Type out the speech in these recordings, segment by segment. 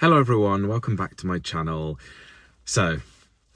Hello everyone, welcome back to my channel. So,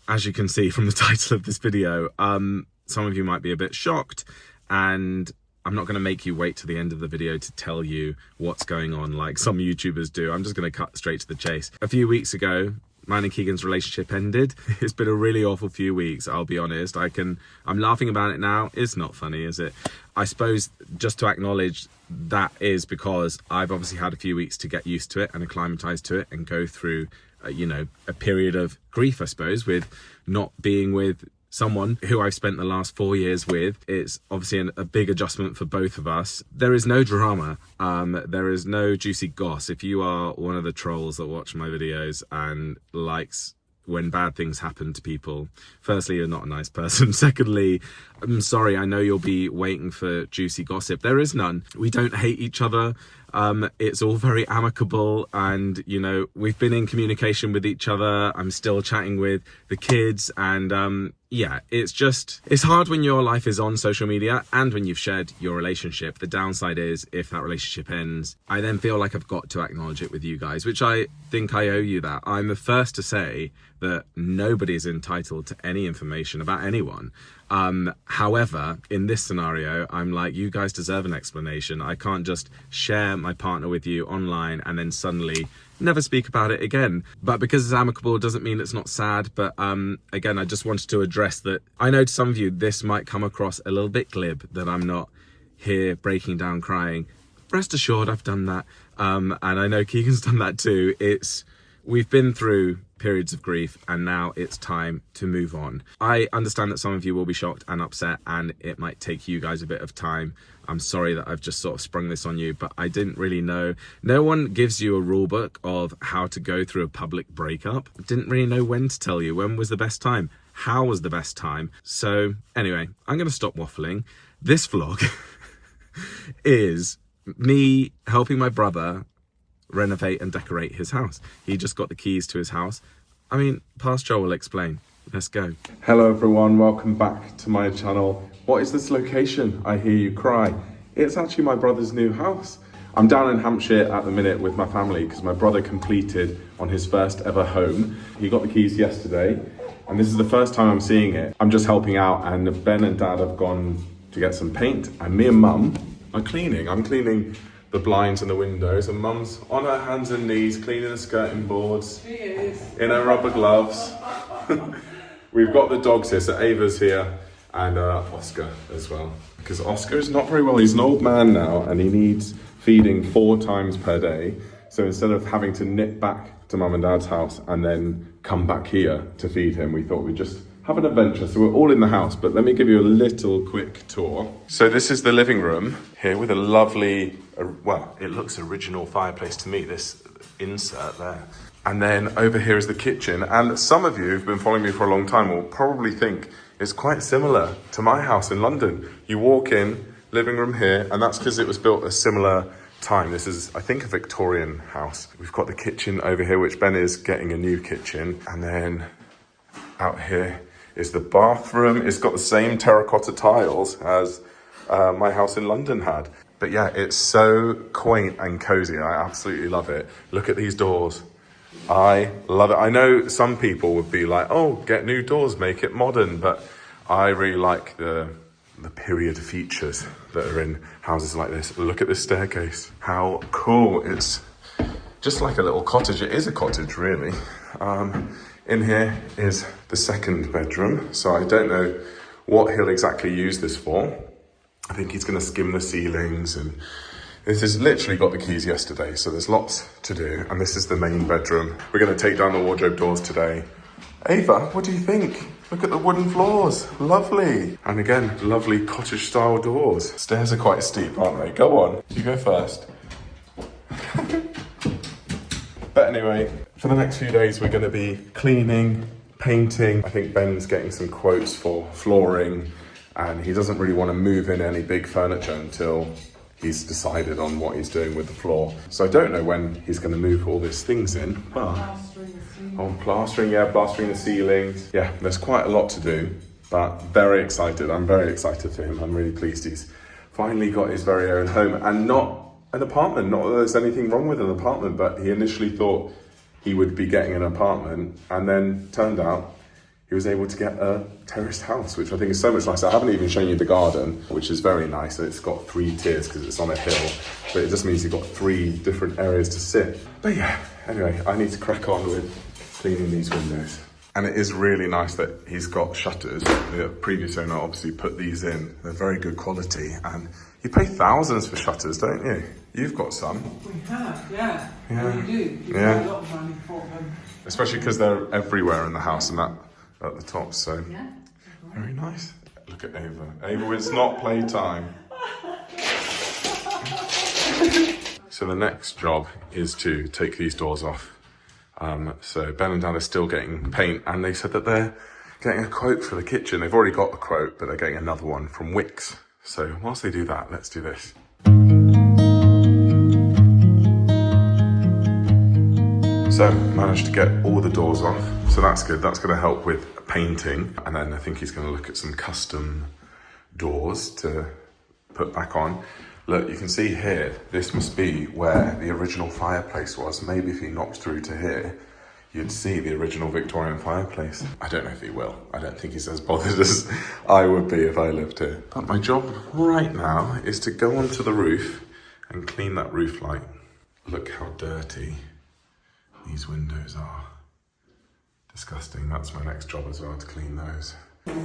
as you can see from the title of this video, some of you might be a bit shocked, and I'm not going to make you wait to the end of the video to tell you what's going on like some YouTubers do. I'm just going to cut straight to the chase. A few weeks ago, mine and Keegan's relationship ended. It's been a really awful few weeks, I'll be honest. I'm laughing about it now. It's not funny, is it? I suppose just to acknowledge that is because I've obviously had a few weeks to get used to it and acclimatise to it and go through, a period of grief, I suppose, with not being with someone who I've spent the last 4 years with. It's obviously a big adjustment for both of us. There is no drama. There is no juicy goss. If you are one of the trolls that watch my videos and likes when bad things happen to people, firstly, you're not a nice person. Secondly, I'm sorry, I know you'll be waiting for juicy gossip. There is none. We don't hate each other. It's all very amicable, and we've been in communication with each other. I'm still chatting with the kids, and yeah, it's hard when your life is on social media and when you've shared your relationship. The downside is if that relationship ends, I then feel like I've got to acknowledge it with you guys, which I think I owe you that. I'm the first to say that nobody's entitled to any information about anyone. However, in this scenario, I'm like, you guys deserve an explanation. I can't just share my partner with you online and then suddenly never speak about it again. But because it's amicable doesn't mean it's not sad. But again, I just wanted to address that. I know to some of you this might come across a little bit glib, that I'm not here breaking down crying. Rest assured, I've done that, and I know Keegan's done that too. We've been through periods of grief, and now it's time to move on. I understand that some of you will be shocked and upset, and it might take you guys a bit of time. I'm sorry that I've just sort of sprung this on you, but I didn't really know. No one gives you a rule book of how to go through a public breakup. Didn't really know when to tell you. When was the best time? How was the best time? So anyway, I'm going to stop waffling. This vlog is me helping my brother renovate and decorate his house. He just got the keys to his house. I mean, past Joe will explain. Let's go. Hello everyone, welcome back to my channel. What is this location? I hear you cry. It's actually my brother's new house. I'm down in Hampshire at the minute with my family because my brother completed on his first ever home. He got the keys yesterday, and this is the first time I'm seeing it. I'm just helping out, and Ben and Dad have gone to get some paint, and me and Mum are cleaning. I'm cleaning the blinds and the windows, and Mum's on her hands and knees cleaning the skirting boards. She is. In her rubber gloves. We've got the dogs here, so Ava's here, and Oscar as well. Because Oscar is not very well, he's an old man now, and he needs feeding 4 times per day. So instead of having to nip back to Mum and Dad's house and then come back here to feed him, we thought we'd just have an adventure. So we're all in the house, but let me give you a little quick tour. So this is the living room here with a lovely, well, it looks original fireplace to me, this insert there. And then over here is the kitchen. And some of you who've been following me for a long time will probably think it's quite similar to my house in London. You walk in, living room here, and that's because it was built a similar time. This is, I think, a Victorian house. We've got the kitchen over here, which Ben is getting a new kitchen. And then out here is the bathroom. It's got the same terracotta tiles as my house in London had. But yeah, it's so quaint and cozy. I absolutely love it. Look at these doors. I love it. I know some people would be like, oh, get new doors, make it modern. But I really like the period features that are in houses like this. Look at this staircase. How cool. It's just like a little cottage. It is a cottage, really. In here is the second bedroom. So I don't know what he'll exactly use this for. I think he's going to skim the ceilings, and this has literally got the keys yesterday, so there's lots to do. And this is the main bedroom. We're going to take down the wardrobe doors today. Ava, what do you think? Look at the wooden floors, lovely. And again, lovely cottage style doors. Stairs are quite steep, aren't they? Go on, you go first. But anyway, for the next few days, we're going to be cleaning, painting. I think Ben's getting some quotes for flooring, and he doesn't really want to move in any big furniture until he's decided on what he's doing with the floor. So I don't know when he's going to move all these things in. Plastering the ceilings. Yeah, there's quite a lot to do, but very excited. I'm very excited for him. I'm really pleased he's finally got his very own home, and not an apartment. Not that there's anything wrong with an apartment, but he initially thought he would be getting an apartment, and then turned out he was able to get a terraced house, which I think is so much nicer. I haven't even shown you the garden, which is very nice. It's got 3 tiers because it's on a hill, but it just means you've got 3 different areas to sit. But yeah, anyway, I need to crack on with cleaning these windows. And it is really nice that he's got shutters. The previous owner obviously put these in. They're very good quality, and you pay thousands for shutters, don't you? You've got some. We have, yeah. Yeah. We do. You pay a lot of money for them. Especially because they're everywhere in the house and that at the top, so yeah. Very nice. Look at Ava. Ava, it's not playtime. So the next job is to take these doors off. So Ben and Dad are still getting paint, and they said that they're getting a quote for the kitchen. They've already got a quote, but they're getting another one from Wix. So whilst they do that, let's do this. So managed to get all the doors off, so that's good. That's going to help with painting, and then I think he's going to look at some custom doors to put back on. Look, you can see here, this must be where the original fireplace was. Maybe if he knocked through to here, you'd see the original Victorian fireplace. I don't know if he will. I don't think he's as bothered as I would be if I lived here. But my job right now is to go onto the roof and clean that roof light. Look how dirty these windows are. Disgusting. That's my next job as well, to clean those.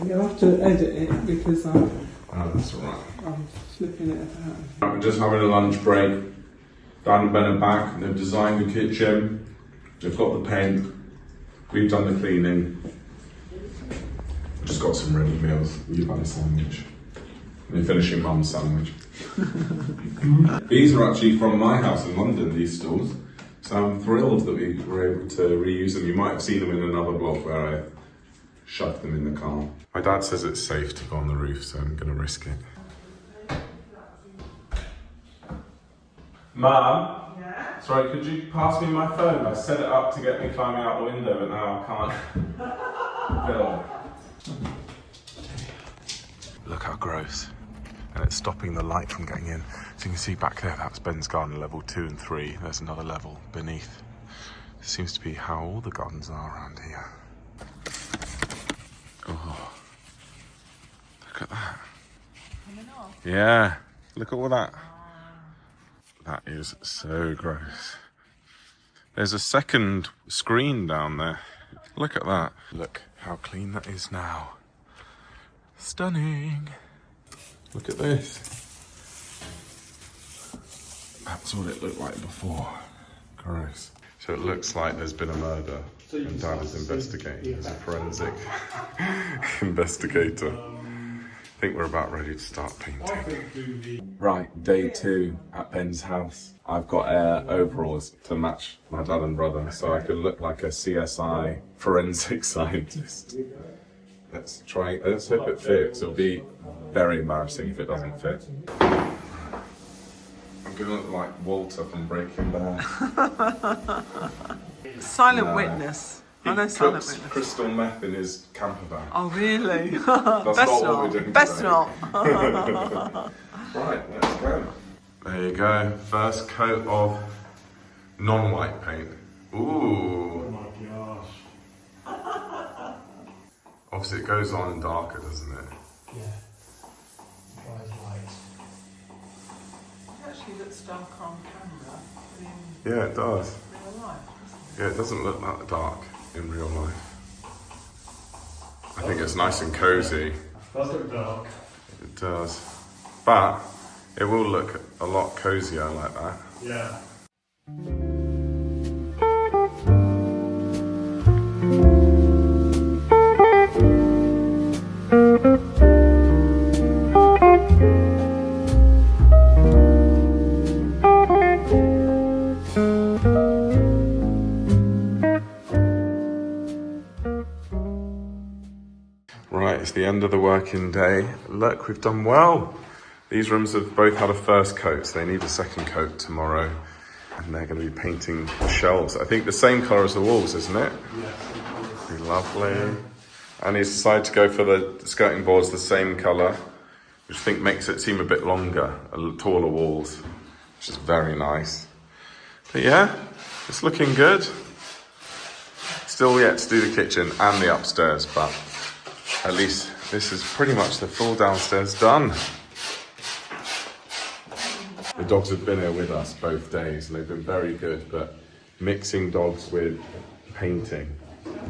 You'll have to edit it because Oh, that's alright. I'm flipping it about. I'm just having a lunch break. Dan and Ben are back. They've designed the kitchen. They've got the paint. We've done the cleaning. Just got some ready meals. You've had a sandwich. And you're finishing Mum's sandwich. These are actually from my house in London, these stools. So I'm thrilled that we were able to reuse them. You might have seen them in another vlog where I shoved them in the car. My dad says it's safe to go on the roof, so I'm going to risk it. Mum? Yeah? Sorry, could you pass me my phone? I set it up to get me climbing out the window, but now I can't film. Look how gross. And it's stopping the light from getting in. So you can see back there, that's Ben's garden, level 2 and 3. There's another level beneath. This seems to be how all the gardens are around here. Oh, look at that. Coming off? Yeah, look at all that. That is so gross. There's a second screen down there. Look at that. Look how clean that is now. Stunning. Look at this. That's what it looked like before. Gross. So it looks like there's been a murder, and Dad is investigating as a forensic investigator. I think we're about ready to start painting. Right, day 2 at Ben's house. I've got overalls to match my dad and brother, so I can look like a CSI forensic scientist. Let's try, let's hope it fits. It'll be very embarrassing if it doesn't fit. I'm gonna look like Walter from Breaking Bad. Silent witness. I know Silent Witness. Crystal meth in his camper van. Oh really? That's not what we're doing Best today. not. Right, let's go. There you go. First coat of non-white paint. Ooh. Oh my gosh. Obviously it goes on darker, doesn't it? Yeah. Dries light. It actually looks dark on camera. Yeah, it does. In real life, doesn't it? Yeah, it doesn't look that dark in real life. I think it's nice and cozy. Does look dark. It does. But it will look a lot cozier like that. Yeah. Right, it's the end of the working day. Look, we've done well. These rooms have both had a first coat, so they need a second coat tomorrow. And they're going to be painting the shelves. I think the same colour as the walls, isn't it? Yeah. Be lovely. And he's decided to go for the skirting boards the same colour, which I think makes it seem a bit longer, taller walls, which is very nice. But yeah, it's looking good. Still yet to do the kitchen and the upstairs, but at least this is pretty much the full downstairs done. The dogs have been here with us both days and they've been very good, but mixing dogs with painting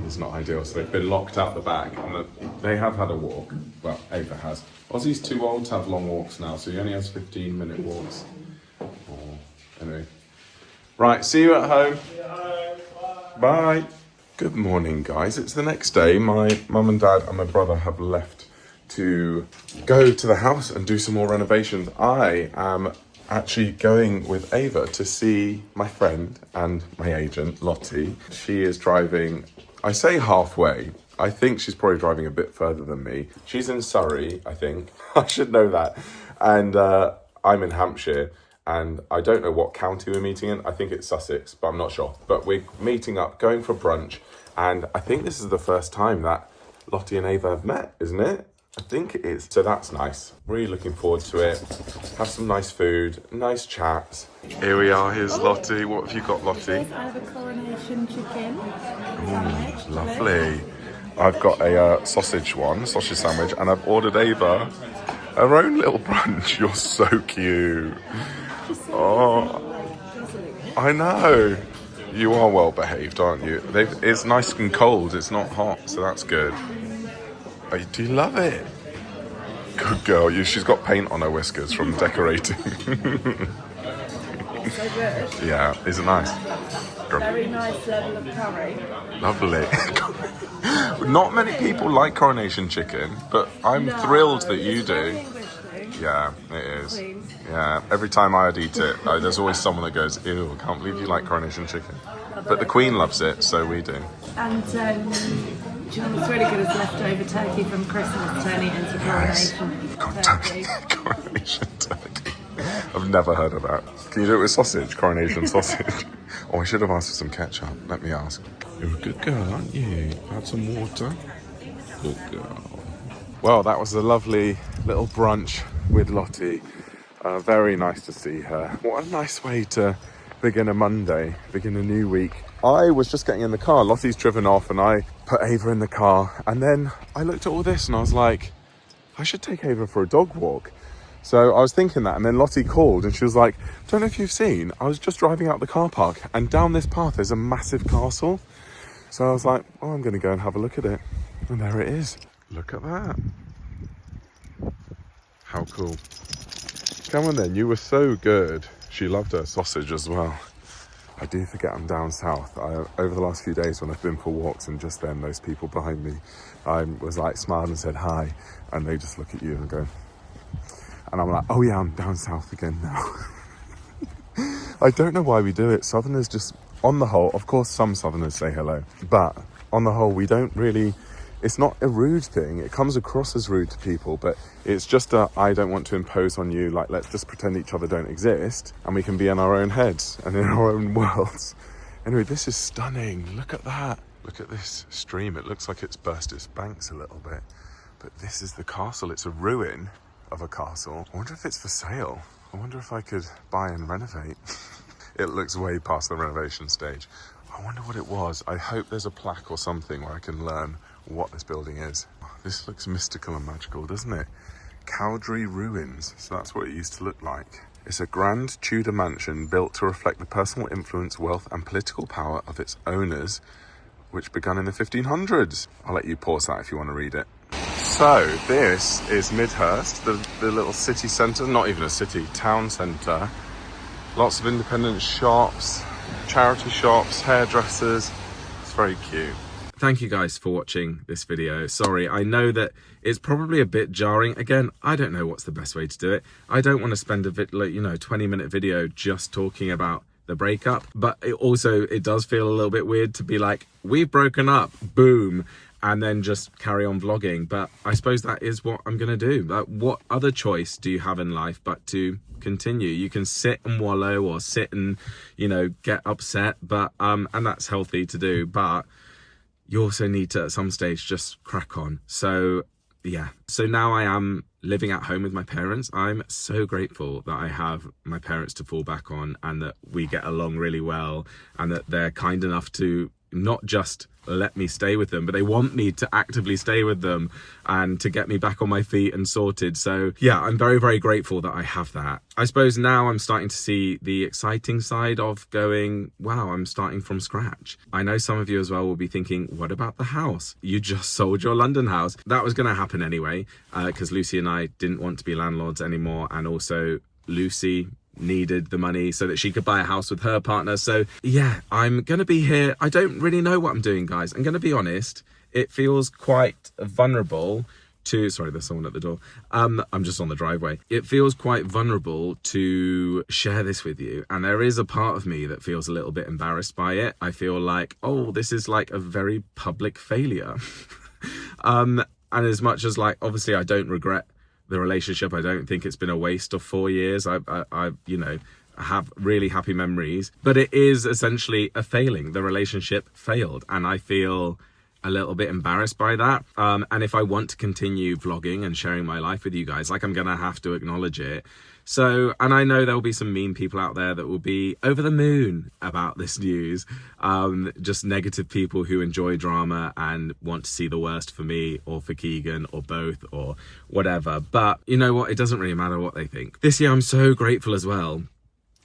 is not ideal. So they've been locked out the back and they have had a walk. Well, Ava has. Ozzy's too old to have long walks now, so he only has 15-minute walks. Oh, anyway. Right, see you at home. Bye. Good morning, guys. It's the next day. My mum and dad and my brother have left to go to the house and do some more renovations. I am actually going with Ava to see my friend and my agent, Lottie. She is driving, I say halfway. I think she's probably driving a bit further than me. She's in Surrey, I think. I should know that. And I'm in Hampshire. And I don't know what county we're meeting in. I think it's Sussex, but I'm not sure. But we're meeting up, going for brunch. And I think this is the first time that Lottie and Ava have met, isn't it? I think it is. So that's nice. Really looking forward to it. Have some nice food, nice chats. Here we are. Here's Lottie. What have you got, Lottie? I have a coronation chicken sandwich. Lovely. I've got a sausage sandwich, and I've ordered Ava her own little brunch. You're so cute. Oh, I know. You are well behaved, aren't you? It's nice and cold. It's not hot, so that's good. Oh, do you love it? Good girl. She's got paint on her whiskers from decorating. So good. Yeah, is it nice? Very nice level of curry. Lovely. Not many people like coronation chicken, but I'm thrilled that you It's do. very English thing. Yeah, it is. Queen. Yeah, every time I'd eat it, there's always someone that goes, ew, I can't believe you like coronation chicken. But the Queen loves it, so we do. And do you know what's really good is leftover turkey from Christmas, turn it into coronation turkey. Coronation turkey. I've never heard of that. Can you do it with sausage? Coronation sausage? Oh, I should have asked for some ketchup. Let me ask. You're a good girl, aren't you? Had some water? Good girl. Well, that was a lovely little brunch with Lottie. Very nice to see her. What a nice way to begin a Monday, begin a new week. I was just getting in the car. Lottie's driven off and I put Ava in the car. And then I looked at all this and I was like, I should take Ava for a dog walk. So I was thinking that, and then Lottie called and she was like, don't know if you've seen, I was just driving out the car park and down this path there's a massive castle. So I was like, oh, I'm going to go and have a look at it. And there it is. Look at that. How cool. Come on then, you were so good. She loved her sausage as well. I do forget I'm down south. Over the last few days when I've been for walks and just then those people behind me, I was like smiled and said hi, and they just look at you and go, and I'm like, oh yeah, I'm down south again now. I don't know why we do it. Southerners just, on the whole, of course some Southerners say hello, but on the whole we don't really, it's not a rude thing. It comes across as rude to people, but it's just I don't want to impose on you, like, let's just pretend each other don't exist and we can be in our own heads and in our own worlds. Anyway, this is stunning. Look at that. Look at this stream. It looks like it's burst its banks a little bit, but this is the castle. It's a ruin of a castle. I wonder if it's for sale. I wonder if I could buy and renovate. It looks way past the renovation stage. I wonder what it was. I hope there's a plaque or something where I can learn what this building is. This looks mystical and magical, doesn't it? Cowdray Ruins. So that's what it used to look like. It's a grand Tudor mansion built to reflect the personal influence, wealth and political power of its owners, which began in the 1500s. I'll let you pause that if you want to read it. So this is Midhurst, the little city centre, not even a city, town centre. Lots of independent shops, charity shops, hairdressers. It's very cute. Thank you guys for watching this video. Sorry, I know that it's probably a bit jarring. Again, I don't know what's the best way to do it. I don't want to spend a 20-minute video just talking about the breakup, but it does feel a little bit weird to be like, we've broken up, boom, and then just carry on vlogging. But I suppose that is what I'm gonna do. What other choice do you have in life but to continue? You can sit and wallow or sit and, get upset, but and that's healthy to do, but you also need to at some stage just crack on. So yeah, so now I am living at home with my parents. I'm so grateful that I have my parents to fall back on and that we get along really well and that they're kind enough to not just let me stay with them, but they want me to actively stay with them and to get me back on my feet and sorted. So yeah, I'm very, very grateful that I have that. I suppose now I'm starting to see the exciting side of going, wow, I'm starting from scratch. I know some of you as well will be thinking, what about the house? You just sold your London house. That was going to happen anyway, because Lucy and I didn't want to be landlords anymore. And also Lucy needed the money so that she could buy a house with her partner. So yeah, I'm gonna be here. I don't really know what I'm doing, guys. I'm gonna be honest, it feels quite vulnerable to, sorry, there's someone at the door. I'm just on the driveway. It feels quite vulnerable to share this with you, and there is a part of me that feels a little bit embarrassed by it. I feel like, oh, this is like a very public failure. And as much as, like, obviously I don't regret the relationship, I don't think it's been a waste of 4 years. I you know, have really happy memories, but it is essentially a failing. The relationship failed, and I feel a little bit embarrassed by that. And if I want to continue vlogging and sharing my life with you guys, like, I'm gonna have to acknowledge it. So, and I know there'll be some mean people out there that will be over the moon about this news. Just negative people who enjoy drama and want to see the worst for me or for Keegan or both or whatever. But you know what? It doesn't really matter what they think. This year, I'm so grateful as well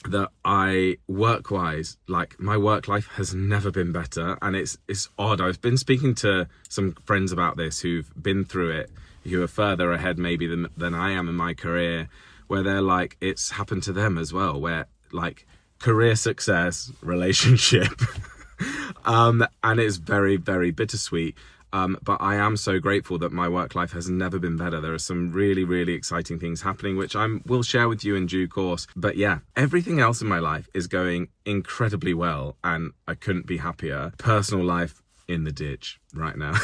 that I, work-wise, like, my work life has never been better. And it's odd. I've been speaking to some friends about this who've been through it, who are further ahead maybe than I am in my career, where they're like, it's happened to them as well, where, like, career success, relationship, and it's very, very bittersweet. But I am so grateful that my work life has never been better. There are some really, really exciting things happening, which will share with you in due course. But yeah, everything else in my life is going incredibly well, and I couldn't be happier. Personal life in the ditch right now.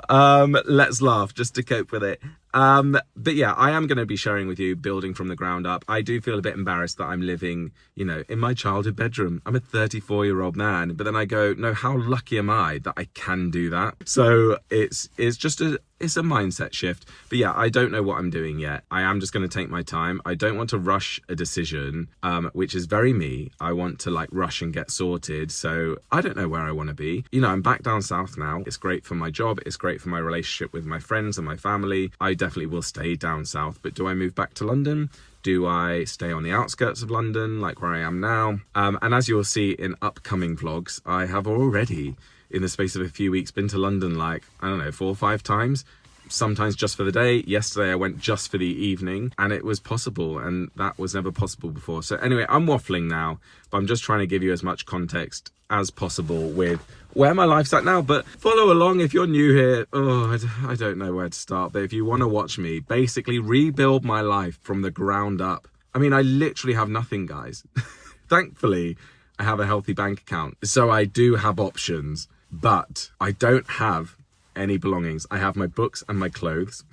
Let's laugh just to cope with it. But yeah, I am going to be sharing with you building from the ground up. I do feel a bit embarrassed that I'm living, you know, in my childhood bedroom. I'm a 34-year-old man, but then I go, no, how lucky am I that I can do that? So it's just it's a mindset shift. But yeah, I don't know what I'm doing yet. I am just going to take my time. I don't want to rush a decision, which is very me. I want to, like, rush and get sorted. So I don't know where I want to be. You know, I'm back down south now. It's great for my job. It's great for my relationship with my friends and my family. I definitely will stay down south, but do I move back to London? Do I stay on the outskirts of London, like where I am now? And as you'll see in upcoming vlogs, I have already, in the space of a few weeks, been to London, like, I don't know, 4 or 5 times. Sometimes just for the day. Yesterday I went just for the evening, and it was possible, and that was never possible before. So anyway, I'm waffling now, but I'm just trying to give you as much context as possible with where my life's at now. But follow along if you're new here. Oh, I don't know where to start, but if you want to watch me basically rebuild my life from the ground up. I mean, I literally have nothing, guys. Thankfully, I have a healthy bank account, so I do have options, but I don't have any belongings. I have my books and my clothes.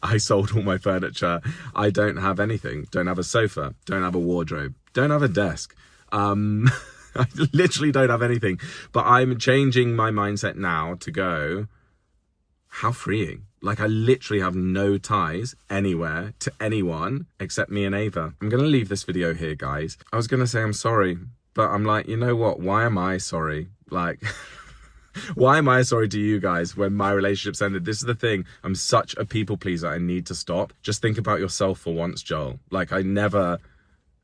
I sold all my furniture. I don't have anything. Don't have a sofa. Don't have a wardrobe. Don't have a desk. I literally don't have anything. But I'm changing my mindset now to go, how freeing. Like, I literally have no ties anywhere to anyone except me and Ava. I'm going to leave this video here, guys. I was going to say I'm sorry, but I'm like, you know what? Why am I sorry? Like... Why am I sorry to you guys when my relationship's ended? This is the thing. I'm such a people pleaser. I need to stop. Just think about yourself for once, Joel. Like, I never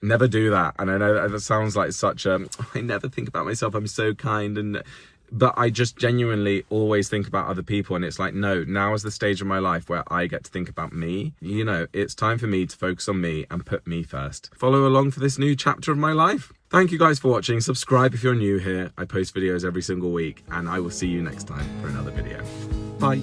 do that. And I know that sounds like such a, I never think about myself. I'm so kind. But I just genuinely always think about other people. And it's like, no, now is the stage of my life where I get to think about me. You know, it's time for me to focus on me and put me first. Follow along for this new chapter of my life. Thank you guys for watching. Subscribe if you're new here. I post videos every single week, and I will see you next time for another video. Bye.